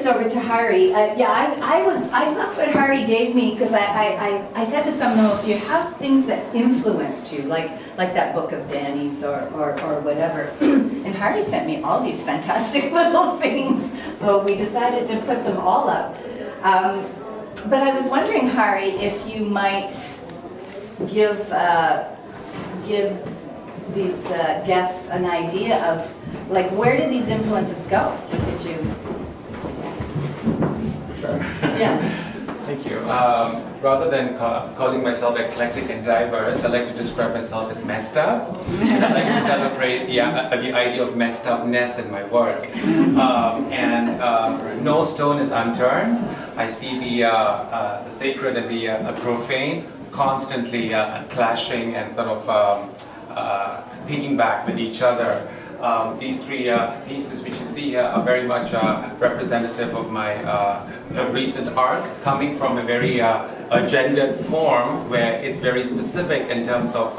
over to Hari. I loved what Hari gave me because I said to someone, if you have things that influenced you, like that book of Danny's or whatever, and Hari sent me all these fantastic little things, so we decided to put them all up. But I was wondering, Hari, if you might give these guests an idea of, like, where did these influences go? What did you? Sure. Yeah. Thank you. Rather than calling myself eclectic and diverse, I like to describe myself as messed up. And I like to celebrate the idea of messed upness in my work. No stone is unturned. I see the sacred and the profane constantly clashing and sort of piggyback with each other. These three pieces which you see here are very much representative of my recent arc, coming from a very gendered form where it's very specific in terms of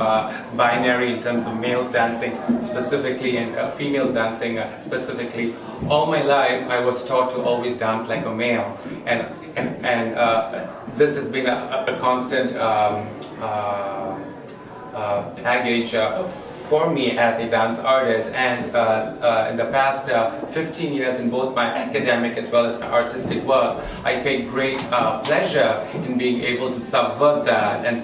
binary, in terms of males dancing specifically and females dancing specifically. All my life I was taught to always dance like a male, and this has been a constant baggage for me as a dance artist, and in the past 15 years in both my academic as well as my artistic work, I take great pleasure in being able to subvert that and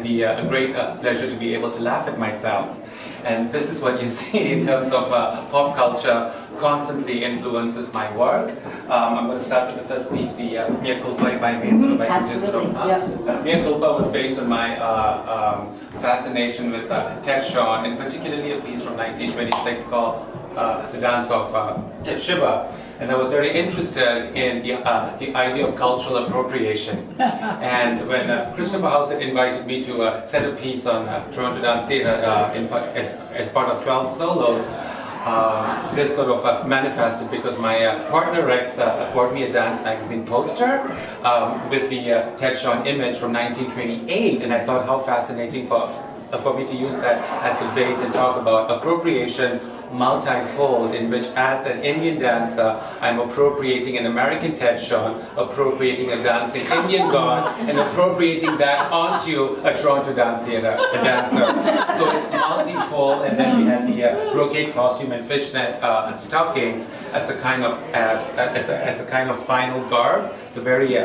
be a great pleasure to be able to laugh at myself. And this is what you see in terms of pop culture constantly influences my work. I'm going to start with the first piece, the Mea Culpa, if I may. Absolutely, yeah. Mea Culpa was based on my fascination with Ted Shawn, and particularly a piece from 1926 called The Dance of Shiva. And I was very interested in the idea of cultural appropriation. And when Christopher House had invited me to set a piece on Toronto Dance Theatre as part of 12 solos, this sort of manifested because my partner Rex bought me a dance magazine poster with the Ted Shawn image from 1928, and I thought how fascinating for me to use that as a base and talk about appropriation multifold, in which as an Indian dancer I'm appropriating an American Ted Shawn, appropriating a dancing Indian god, and appropriating that onto a Toronto Dance Theatre dancer. So it's multifold, and then we had the brocade costume and fishnet stockings as a kind of as a kind of final garb. The very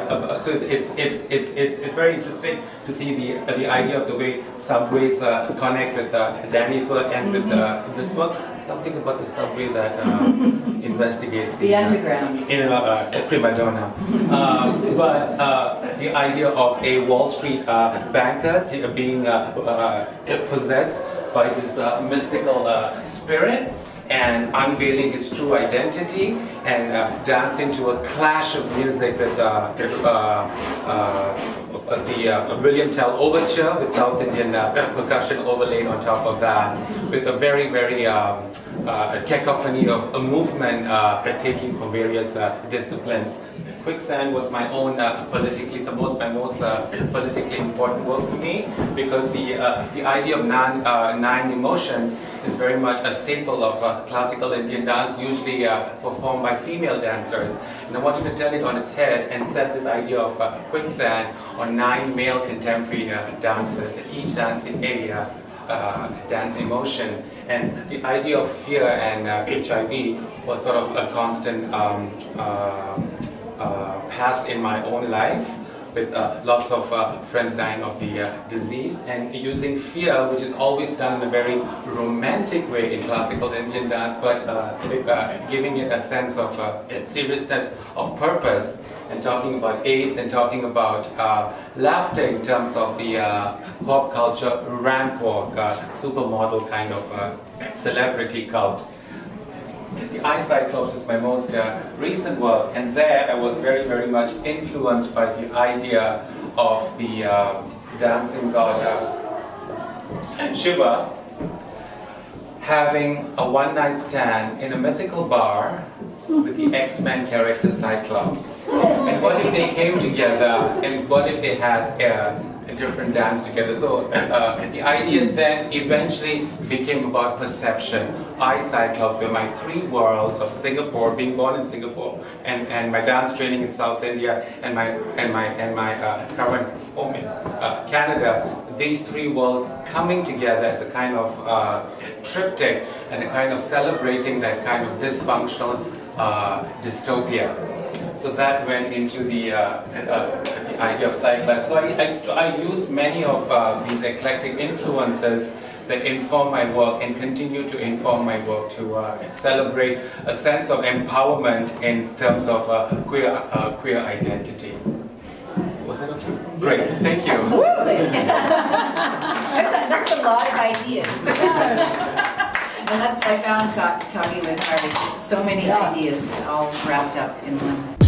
so it's very interesting to see the idea of the way subways connect with Danny's work and with this work. Something about the subway that investigates the underground. Prima donna. But the idea of a Wall Street banker being possessed by this mystical spirit and unveiling his true identity and dancing to a clash of music with the William Tell Overture with South Indian percussion overlaid on top of that, with a very, very cacophony of a movement taking from various disciplines. Quicksand was my own politically, my most politically important work for me, because the idea of nine emotions is very much a staple of classical Indian dance, usually performed by female dancers. And I wanted to turn it on its head and set this idea of quicksand on 9 male contemporary dancers, each dancing a dance emotion. And the idea of fear and HIV was sort of a constant past in my own life, with lots of friends dying of the disease, and using fear, which is always done in a very romantic way in classical Indian dance, but giving it a sense of seriousness of purpose, and talking about AIDS and talking about laughter in terms of the pop culture ramp walk, supermodel kind of celebrity cult. The Eye Cyclops is my most recent work, and there I was very, very much influenced by the idea of the dancing god Shiva having a one-night stand in a mythical bar with the X-Men character Cyclops. And what if they came together, and what if they had different dance together. So the idea then eventually became about perception. I Cyclops were my three worlds of Singapore, being born in Singapore, and my dance training in South India, and my current home in Canada. These three worlds coming together as a kind of triptych and a kind of celebrating that kind of dysfunctional dystopia. So that went into the idea of Cyclops. So I used many of these eclectic influences that inform my work and continue to inform my work to celebrate a sense of empowerment in terms of queer identity. Was that okay? Great, thank you. Absolutely. That's a lot of ideas. And that's what I found talking with Harvey. So many ideas all wrapped up in one.